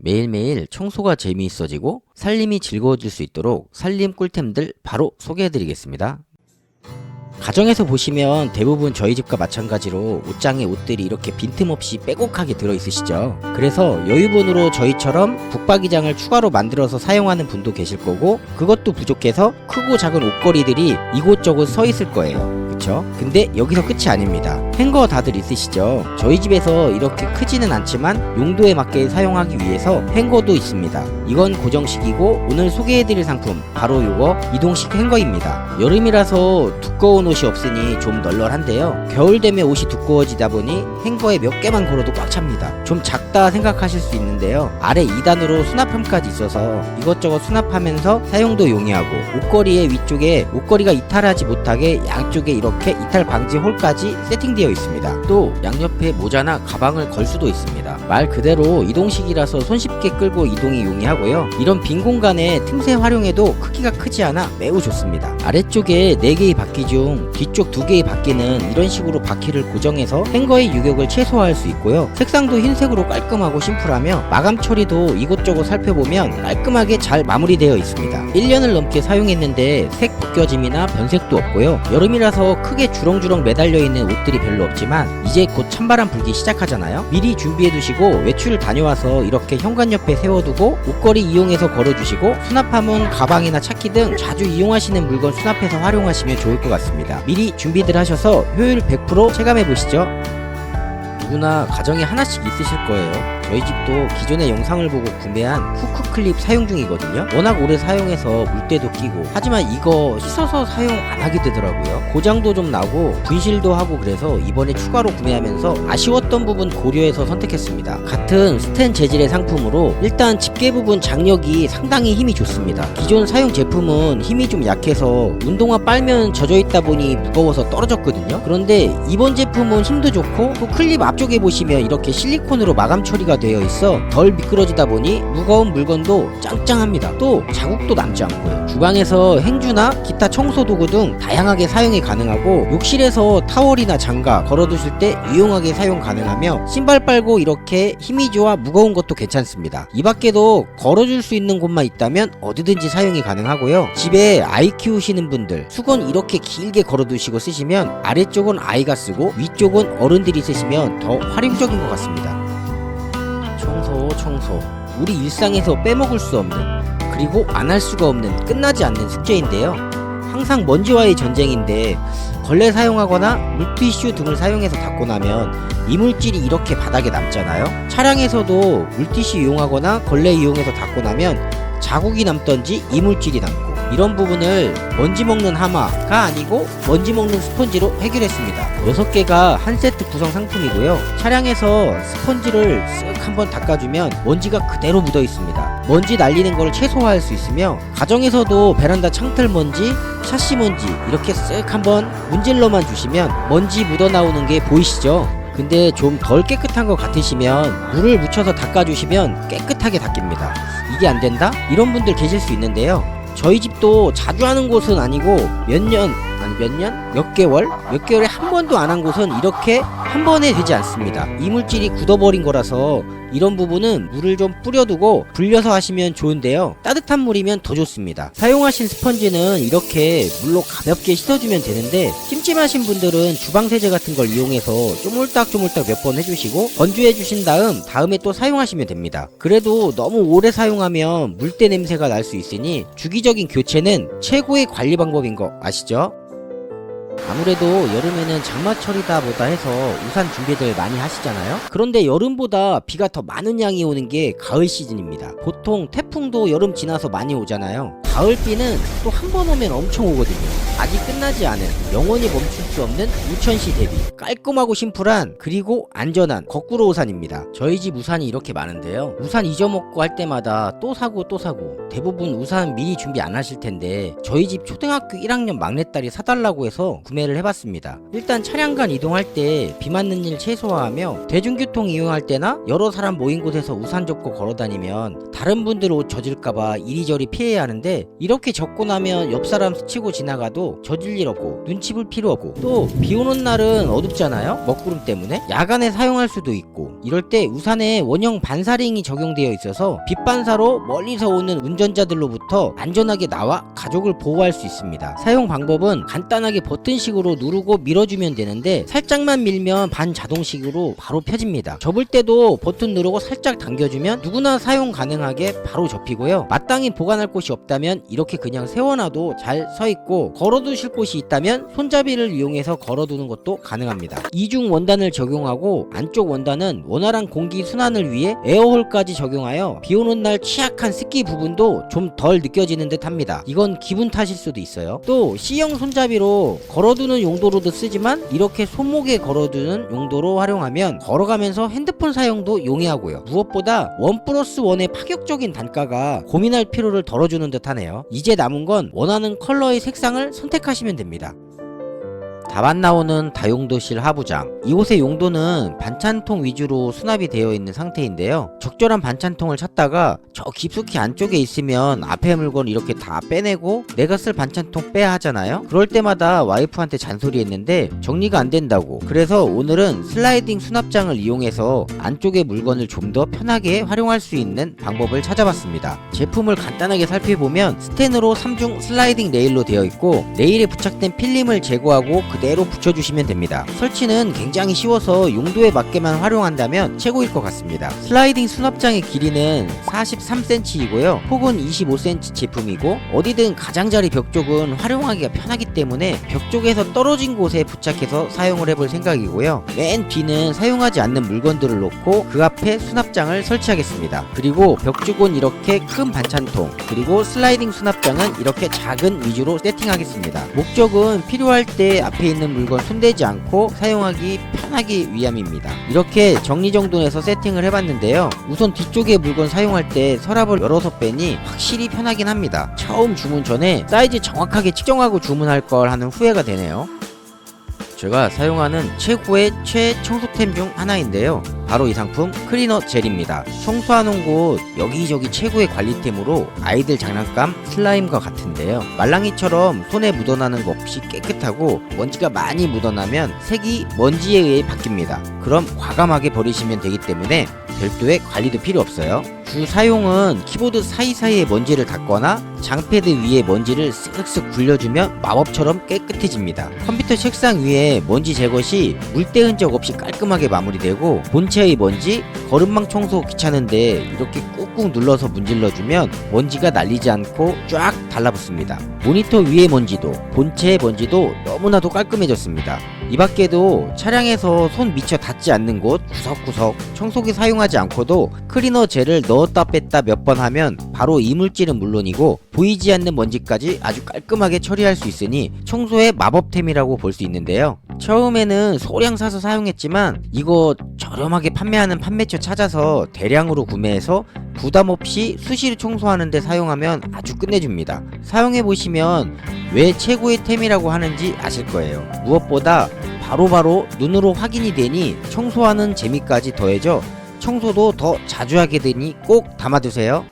매일매일 청소가 재미있어지고 살림이 즐거워질 수 있도록 살림 꿀템들 바로 소개해드리겠습니다. 가정에서 보시면 대부분 저희 집과 마찬가지로 옷장에 옷들이 이렇게 빈틈없이 빼곡하게 들어있으시죠. 그래서 여유분으로 저희처럼 북박이장을 추가로 만들어서 사용하는 분도 계실 거고, 그것도 부족해서 크고 작은 옷걸이들이 이곳저곳 서 있을 거예요. 그쵸? 근데 여기서 끝이 아닙니다. 행거 다들 있으시죠? 저희 집에서 이렇게 크지는 않지만 용도에 맞게 사용하기 위해서 행거도 있습니다. 이건 고정식이고, 오늘 소개해드릴 상품 바로 요거 이동식 행거입니다. 여름이라서 두꺼운 옷이 없으니 좀 널널한데요, 겨울 되면 옷이 두꺼워지다 보니 행거에 몇 개만 걸어도 꽉 찹니다. 좀 작다 생각하실 수 있는데요, 아래 2단으로 수납함까지 있어서 이것저것 수납하면서 사용도 용이하고, 옷걸이의 위쪽에 옷걸이가 이탈하지 못하게 양쪽에 이렇게 이탈 방지 홀까지 세팅되어 있습니다. 또 양옆에 모자나 가방을 걸 수도 있습니다. 말 그대로 이동식이라서 손쉽게 끌고 이동이 용이하고요, 이런 빈 공간에 틈새 활용해도 크기가 크지 않아 매우 좋습니다. 아래쪽에 4개의 바퀴 중 뒤쪽 2개의 바퀴는 이런 식으로 바퀴를 고정해서 행거의 유격을 최소화할 수 있고요, 색상도 흰색으로 깔끔하고 심플하며 마감 처리도 이곳저곳 살펴보면 깔끔하게 잘 마무리되어 있습니다. 1년을 넘게 사용했는데 색 벗겨짐이나 변색도 없고요, 여름이라서 크게 주렁주렁 매달려 있는 옷들이 별로 없지만 이제 곧 찬바람 불기 시작하잖아요. 미리 준비해 두시고 외출 다녀와서 이렇게 현관 옆에 세워두고 옷걸이 이용해서 걸어주시고, 수납함은 가방이나 차키 등 자주 이용하시는 물건 수납해서 활용하시면 좋을 것 같습니다. 미리 준비들 하셔서 효율 100% 체감해 보시죠. 누구나 가정에 하나씩 있으실 거예요. 저희 집도 기존의 영상을 보고 구매한 후크 클립 사용 중이거든요. 워낙 오래 사용해서 물때도 끼고, 하지만 이거 씻어서 사용 안 하게 되더라고요. 고장도 좀 나고 분실도 하고, 그래서 이번에 추가로 구매하면서 아쉬웠던 부분 고려해서 선택했습니다. 같은 스텐 재질의 상품으로 일단 집게 부분 장력이 상당히 힘이 좋습니다. 기존 사용 제품은 힘이 좀 약해서 운동화 빨면 젖어 있다 보니 무거워서 떨어졌거든요. 그런데 이번 제품은 힘도 좋고, 또 클립 앞쪽에 보시면 이렇게 실리콘으로 마감 처리가 되어 있어 덜 미끄러지다 보니 무거운 물건도 짱짱합니다. 또 자국도 남지 않고요. 주방에서 행주나 기타 청소 도구 등 다양하게 사용이 가능하고, 욕실에서 타월이나 장갑 걸어두실 때 유용하게 사용 가능하며, 신발 빨고 이렇게 힘이 좋아 무거운 것도 괜찮습니다. 이 밖에도 걸어줄 수 있는 곳만 있다면 어디든지 사용이 가능하고요, 집에 아이 키우시는 분들 수건 이렇게 길게 걸어두시고 쓰시면 아래쪽은 아이가 쓰고 위쪽은 어른들이 쓰시면 더 활용적인 것 같습니다. 청소 우리 일상에서 빼먹을 수 없는, 그리고 안 할 수가 없는 끝나지 않는 숙제인데요, 항상 먼지와의 전쟁인데 걸레 사용하거나 물티슈 등을 사용해서 닦고 나면 이물질이 이렇게 바닥에 남잖아요. 차량에서도 물티슈 이용하거나 걸레 이용해서 닦고 나면 자국이 남던지 이물질이 남고, 이런 부분을 먼지 먹는 하마가 아니고 먼지 먹는 스펀지로 해결했습니다. 6개가 한 세트 구성 상품이고요, 차량에서 스펀지를 쓱 한번 닦아주면 먼지가 그대로 묻어 있습니다. 먼지 날리는 걸 최소화할 수 있으며, 가정에서도 베란다 창틀 먼지, 샤시 먼지 이렇게 쓱 한번 문질러만 주시면 먼지 묻어 나오는 게 보이시죠? 근데 좀 덜 깨끗한 것 같으시면 물을 묻혀서 닦아주시면 깨끗하게 닦입니다. 이게 안 된다? 이런 분들 계실 수 있는데요, 저희 집도 자주 하는 곳은 아니고 몇 개월에 한 번도 안 한 곳은 이렇게 한 번에 되지 않습니다. 이물질이 굳어버린 거라서 이런 부분은 물을 좀 뿌려두고 불려서 하시면 좋은데요, 따뜻한 물이면 더 좋습니다. 사용하신 스펀지는 이렇게 물로 가볍게 씻어주면 되는데, 찜찜하신 분들은 주방세제 같은 걸 이용해서 쪼물딱쪼물딱 몇 번 해주시고 건조해 주신 다음에 또 사용하시면 됩니다. 그래도 너무 오래 사용하면 물때 냄새가 날 수 있으니 주기적인 교체는 최고의 관리 방법인 거 아시죠? 아무래도 여름에는 장마철이다 보다 해서 우산 준비들 많이 하시잖아요. 그런데 여름보다 비가 더 많은 양이 오는 게 가을 시즌입니다. 보통 태풍도 여름 지나서 많이 오잖아요. 가을비는 또 한 번 오면 엄청 오거든요. 아직 끝나지 않은, 영원히 멈출 수 없는 우천시 대비 깔끔하고 심플한, 그리고 안전한 거꾸로 우산입니다. 저희 집 우산이 이렇게 많은데요, 우산 잊어먹고 할 때마다 또 사고 대부분 우산 미리 준비 안 하실 텐데 저희 집 초등학교 1학년 막내딸이 사달라고 해서 구매를 해봤습니다. 일단 차량 간 이동할 때 비 맞는 일 최소화하며 대중교통 이용할 때나 여러 사람 모인 곳에서 우산 접고 걸어다니면 다른 분들 옷 젖을까봐 이리저리 피해야 하는데 이렇게 접고 나면 옆 사람 스치고 지나가도 젖을 일 없고 눈치 볼 필요 없고 또 비 오는 날은 어둡잖아요. 먹구름 때문에 야간에 사용할 수도 있고 이럴 때 우산에 원형 반사링이 적용되어 있어서 빛반사로 멀리서 오는 운전자들로부터 안전하게 나와 가족을 보호할 수 있습니다. 사용 방법은 간단하게 버튼식으로 누르고 밀어주면 되는데 살짝만 밀면 반자동식으로 바로 펴집니다. 접을 때도 버튼 누르고 살짝 당겨주면 누구나 사용 가능하게 바로 접히고요. 마땅히 보관할 곳이 없다면 이렇게 그냥 세워놔도 잘 서있고 걸어두실 곳이 있다면 손잡이를 이용해서 걸어두는 것도 가능합니다. 이중 원단을 적용하고 안쪽 원단은 원활한 공기 순환을 위해 에어홀까지 적용하여 비오는 날 취약한 습기 부분도 좀 덜 느껴지는 듯 합니다. 이건 기분 탓일 수도 있어요. 또 C형 손잡이로 걸어두는 용도로도 쓰지만 이렇게 손목에 걸어두는 용도로 활용하면 걸어가면서 핸드폰 사용도 용이하고요. 무엇보다 1+1의 파격적인 단가가 고민할 필요를 덜어주는 듯 하네요. 이제 남은 건 원하는 컬러의 색상을 선택하시면 됩니다. 답안 나오는 다용도실 하부장. 이곳의 용도는 반찬통 위주로 수납이 되어 있는 상태인데요. 적절한 반찬통을 찾다가 저 깊숙이 안쪽에 있으면 앞에 물건 이렇게 다 빼내고 내가 쓸 반찬통 빼야 하잖아요. 그럴 때마다 와이프한테 잔소리했는데 정리가 안 된다고. 그래서 오늘은 슬라이딩 수납장을 이용해서 안쪽의 물건을 좀 더 편하게 활용할 수 있는 방법을 찾아봤습니다. 제품을 간단하게 살펴보면 스텐으로 3중 슬라이딩 레일로 되어 있고 레일에 부착된 필름을 제거하고 그대로 붙여주시면 됩니다. 설치는 굉장히 쉬워서 용도에 맞게만 활용한다면 최고일 것 같습니다. 슬라이딩 수납장의 길이는 43cm이고요. 폭은 25cm 제품이고 어디든 가장자리 벽 쪽은 활용하기가 편하기 때문에 벽 쪽에서 떨어진 곳에 부착해서 사용을 해볼 생각이고요. 맨 뒤는 사용하지 않는 물건들을 놓고 그 앞에 수납장을 설치하겠습니다. 그리고 벽 쪽은 이렇게 큰 반찬통 그리고 슬라이딩 수납장은 이렇게 작은 위주로 세팅하겠습니다. 목적은 필요할 때 앞에 있는 물건 손대지 않고 사용하기 편하기 위함입니다. 이렇게 정리정돈해서 세팅을 해봤는데요. 우선 뒤쪽에 물건 사용할 때 서랍을 열어서 빼니 확실히 편하긴 합니다. 처음 주문 전에 사이즈 정확하게 측정하고 주문할 걸 하는 후회가 되네요. 제가 사용하는 최고의 최청소템 중 하나인데요. 바로 이 상품 클리너 젤입니다. 청소하는 곳 여기저기 최고의 관리템으로 아이들 장난감 슬라임과 같은데요. 말랑이처럼 손에 묻어나는 거 없이 깨끗하고 먼지가 많이 묻어나면 색이 먼지에 의해 바뀝니다. 그럼 과감하게 버리시면 되기 때문에 별도의 관리도 필요 없어요. 주 사용은 키보드 사이사이에 먼지를 닦거나 장패드 위에 먼지를 쓱쓱 굴려주면 마법처럼 깨끗해집니다. 컴퓨터 책상 위에 먼지 제거 시 물때 흔적 없이 깔끔하게 마무리되고 본체의 먼지, 거름망 청소 귀찮은데 이렇게 꾹꾹 눌러서 문질러주면 먼지가 날리지 않고 쫙 달라붙습니다. 모니터 위의 먼지도 본체의 먼지도 너무나도 깔끔해졌습니다. 이 밖에도 차량에서 손 미처 닿지 않는 곳 구석구석 청소기 사용하지 않고도 클리너 젤을 넣었다 뺐다 몇 번 하면 바로 이물질은 물론이고 보이지 않는 먼지까지 아주 깔끔하게 처리할 수 있으니 청소의 마법템이라고 볼 수 있는데요. 처음에는 소량 사서 사용했지만 이거 저렴하게 판매하는 판매처 찾아서 대량으로 구매해서 부담없이 수시로 청소하는데 사용하면 아주 끝내줍니다. 사용해보시면 왜 최고의 템이라고 하는지 아실 거예요. 무엇보다 바로바로 눈으로 확인이 되니 청소하는 재미까지 더해져 청소도 더 자주 하게 되니 꼭 담아두세요.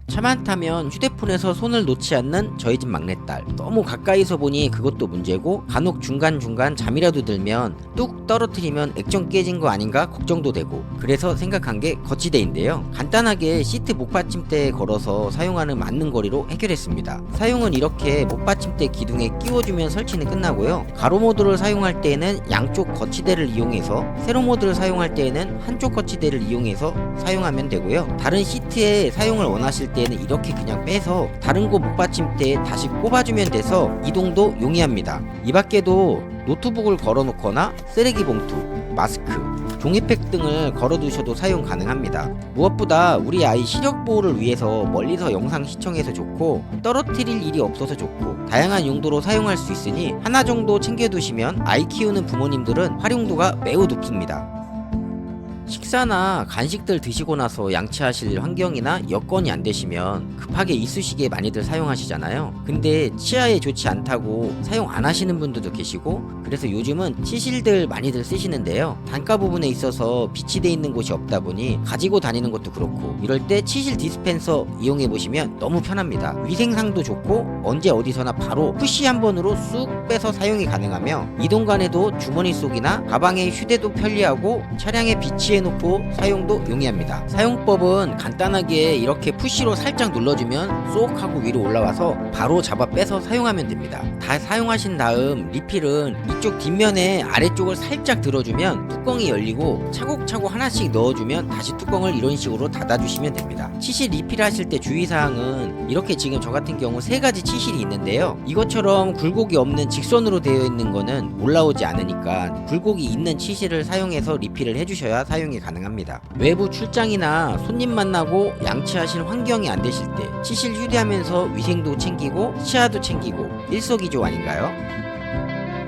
차만 타면 휴대폰에서 손을 놓지 않는 저희 집 막내딸. 너무 가까이서 보니 그것도 문제고 간혹 중간중간 잠이라도 들면 뚝 떨어뜨리면 액정 깨진 거 아닌가 걱정도 되고 그래서 생각한 게 거치대인데요. 간단하게 시트 목받침대에 걸어서 사용하는 맞는 거리로 해결했습니다. 사용은 이렇게 목받침대 기둥에 끼워주면 설치는 끝나고요. 가로 모드를 사용할 때에는 양쪽 거치대를 이용해서 세로 모드를 사용할 때에는 한쪽 거치대를 이용해서 사용하면 되고요. 다른 시트에 사용을 원하실 때는 이렇게 그냥 빼서 다른 곳 목받침대에 다시 꼽아주면 돼서 이동도 용이합니다. 이 밖에도 노트북을 걸어놓거나 쓰레기 봉투, 마스크, 종이팩 등을 걸어두셔도 사용 가능합니다. 무엇보다 우리 아이 시력 보호를 위해서 멀리서 영상 시청해서 좋고 떨어뜨릴 일이 없어서 좋고 다양한 용도로 사용할 수 있으니 하나 정도 챙겨두시면 아이 키우는 부모님들은 활용도가 매우 높습니다. 식사나 간식들 드시고 나서 양치하실 환경이나 여건이 안 되시면 급하게 이쑤시개 많이들 사용하시잖아요. 근데 치아에 좋지 않다고 사용 안 하시는 분들도 계시고, 그래서 요즘은 치실들 많이들 쓰시는데요. 단가 부분에 있어서 비치돼 있는 곳이 없다 보니 가지고 다니는 것도 그렇고, 이럴 때 치실 디스펜서 이용해 보시면 너무 편합니다. 위생상도 좋고 언제 어디서나 바로 푸시 한 번으로 쑥 빼서 사용이 가능하며, 이동간에도 주머니 속이나 가방에 휴대도 편리하고 차량에 비치해 놓고 사용도 용이합니다. 사용법은 간단하게 이렇게 푸시로 살짝 눌러주면 쏙 하고 위로 올라와서 바로 잡아 빼서 사용하면 됩니다. 다 사용하신 다음 리필은 이쪽 뒷면에 아래쪽을 살짝 들어주면 뚜껑이 열리고 차곡차곡 하나씩 넣어주면 다시 뚜껑을 이런 식으로 닫아주시면 됩니다. 치실 리필하실 때 주의사항은 이렇게 지금 저 같은 경우 3가지 치실이 있는데요. 이것처럼 굴곡이 없는 직선으로 되어 있는 거는 올라오지 않으니까 굴곡이 있는 치실을 사용해서 리필을 해주셔야 사용이 가능합니다. 외부 출장이나 손님 만나고 양치하실 환경이 안 되실 때 치실 휴대하면서 위생도 챙기고 치아도 챙기고 일석이조 아닌가요?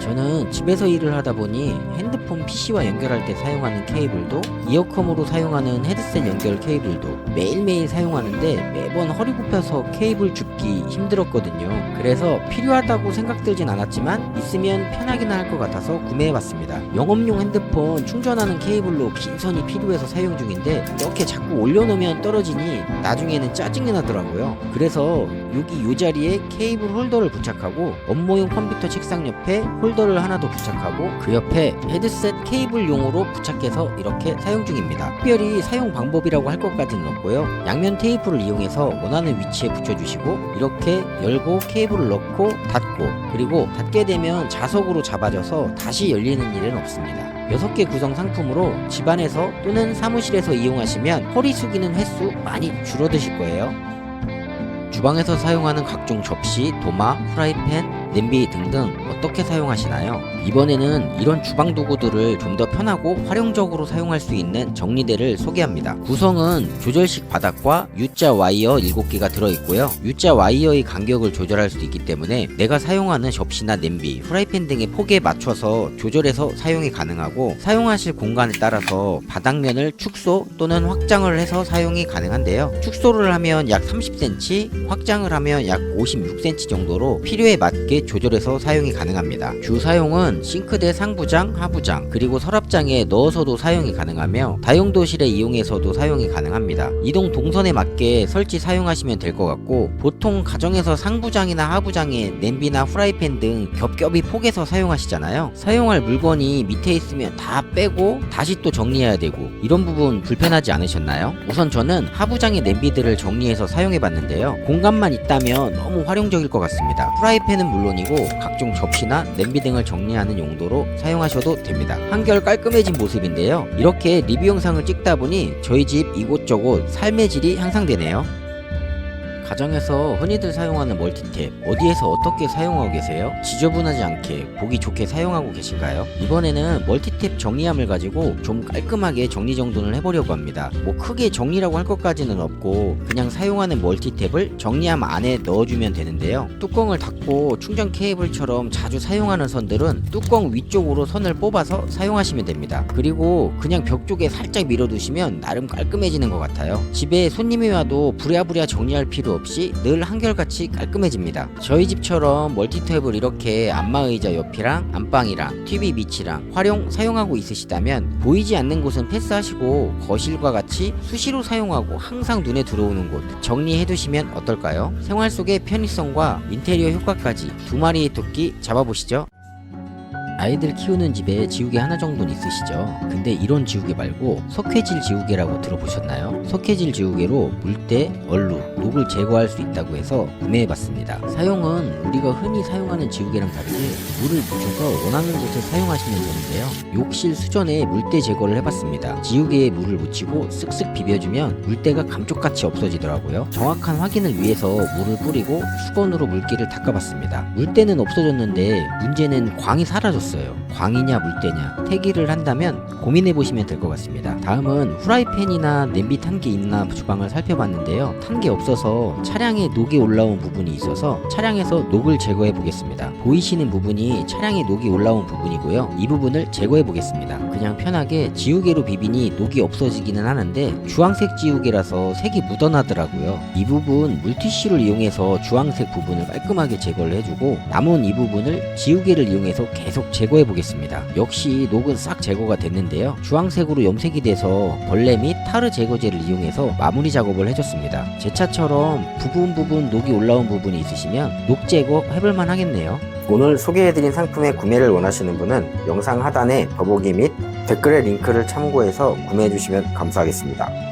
저는 집에서 일을 하다 보니 핸드폰 PC와 연결할 때 사용하는 케이블도, 이어컴으로 사용하는 헤드셋 연결 케이블도 매일매일 사용하는데 매번 허리 굽혀서 케이블 줍기 힘들었거든요. 그래서 필요하다고 생각들진 않았지만 있으면 편하긴 할 것 같아서 구매해봤습니다. 영업용 핸드폰 충전하는 케이블로 긴 선이 필요해서 사용 중인데 이렇게 자꾸 올려놓으면 떨어지니 나중에는 짜증이 나더라고요. 그래서 여기 요 자리에 케이블 홀더를 부착하고 업무용 컴퓨터 책상 옆에 홀더를 하나 더 부착하고 그 옆에 헤드셋 케이블용으로 부착해서 이렇게 사용 중입니다. 특별히 사용 방법이라고 할 것까지는 없고요. 양면 테이프를 이용해서 원하는 위치에 붙여주시고 이렇게 열고 케이블을 넣고 닫고, 그리고 닫게 되면 자석으로 잡아져서 다시 열리는 일은 없습니다. 6개 구성 상품으로 집안에서 또는 사무실에서 이용하시면 허리 숙이는 횟수 많이 줄어드실 거예요. 주방에서 사용하는 각종 접시, 도마, 프라이팬, 냄비 등등 어떻게 사용하시나요? 이번에는 이런 주방 도구들을 좀 더 편하고 활용적으로 사용할 수 있는 정리대를 소개합니다. 구성은 조절식 바닥과 U자 와이어 7개가 들어있고요. U자 와이어의 간격을 조절할 수 있기 때문에 내가 사용하는 접시나 냄비, 프라이팬 등의 폭에 맞춰서 조절해서 사용이 가능하고, 사용하실 공간에 따라서 바닥면을 축소 또는 확장을 해서 사용이 가능한데요. 축소를 하면 약 30cm, 확장을 하면 약 56cm 정도로 필요에 맞게 조절해서 사용이 가능합니다. 주 사용은 싱크대 상부장, 하부장, 그리고 서랍장에 넣어서도 사용이 가능하며 다용도실에 이용해서도 사용이 가능합니다. 이동 동선에 맞게 설치 사용하시면 될 것 같고, 보통 가정에서 상부장이나 하부장에 냄비나 프라이팬 등 겹겹이 포개서 사용하시잖아요. 사용할 물건이 밑에 있으면 다 빼고 다시 또 정리해야 되고, 이런 부분 불편하지 않으셨나요? 우선 저는 하부장의 냄비들을 정리해서 사용해봤는데요. 공간만 있다면 너무 활용적일 것 같습니다. 프라이팬은 물론이고 각종 접시나 냄비 등을 정리하는 용도로 사용하셔도 됩니다. 한결 깔끔해진 모습인데요. 이렇게 리뷰 영상을 찍다 보니 저희 집 이곳저곳 삶의 질이 향상되네요. 가정에서 흔히들 사용하는 멀티탭, 어디에서 어떻게 사용하고 계세요? 지저분하지 않게 보기 좋게 사용하고 계신가요? 이번에는 멀티탭 정리함을 가지고 좀 깔끔하게 정리정돈을 해보려고 합니다. 뭐 크게 정리라고 할 것까지는 없고 그냥 사용하는 멀티탭을 정리함 안에 넣어주면 되는데요. 뚜껑을 닫고 충전 케이블처럼 자주 사용하는 선들은 뚜껑 위쪽으로 선을 뽑아서 사용하시면 됩니다. 그리고 그냥 벽 쪽에 살짝 밀어두시면 나름 깔끔해지는 것 같아요. 집에 손님이 와도 부랴부랴 정리할 필요 없이 늘 한결같이 깔끔해집니다. 저희 집처럼 멀티탭을 이렇게 안마의자 옆이랑 안방이랑 TV 밑이랑 사용하고 있으시다면 보이지 않는 곳은 패스하시고 거실과 같이 수시로 사용하고 항상 눈에 들어오는 곳 정리해 두시면 어떨까요? 생활 속의 편의성과 인테리어 효과까지 두 마리의 토끼 잡아보시죠. 아이들 키우는 집에 지우개 하나 정도는 있으시죠? 근데 이런 지우개 말고 석회질 지우개라고 들어보셨나요? 석회질 지우개로 물때, 얼룩, 녹을 제거할 수 있다고 해서 구매해봤습니다. 사용은 우리가 흔히 사용하는 지우개랑 다르게 물을 묻혀서 원하는 곳에 사용하시면 되는데요. 욕실 수전에 물때 제거를 해봤습니다. 지우개에 물을 묻히고 쓱쓱 비벼주면 물때가 감쪽같이 없어지더라고요. 정확한 확인을 위해서 물을 뿌리고 수건으로 물기를 닦아봤습니다. 물때는 없어졌는데 문제는 광이 사라졌어요. 광이냐 물때냐 태기를 한다면 고민해보시면 될 것 같습니다. 다음은 후라이팬이나 냄비 탄 게 있나 주방을 살펴봤는데요. 탄 게 없어서 있어서 차량에 녹이 올라온 부분이 있어서 차량에서 녹을 제거해 보겠습니다. 보이시는 부분이 차량에 녹이 올라온 부분이고요. 이 부분을 제거해 보겠습니다. 그냥 편하게 지우개로 비비니 녹이 없어지기는 하는데 주황색 지우개라서 색이 묻어나더라고요. 이 부분 물티슈를 이용해서 주황색 부분을 깔끔하게 제거를 해주고 남은 이 부분을 지우개를 이용해서 계속 제거해 보겠습니다. 역시 녹은 싹 제거가 됐는데요. 주황색으로 염색이 돼서 벌레 및 타르 제거제를 이용해서 마무리 작업을 해줬습니다. 제 차처럼 부분 녹이 올라온 부분이 있으시면 녹 제거 해볼만 하겠네요. 오늘 소개해드린 상품의 구매를 원하시는 분은 영상 하단에 더보기 및 댓글의 링크를 참고해서 구매해주시면 감사하겠습니다.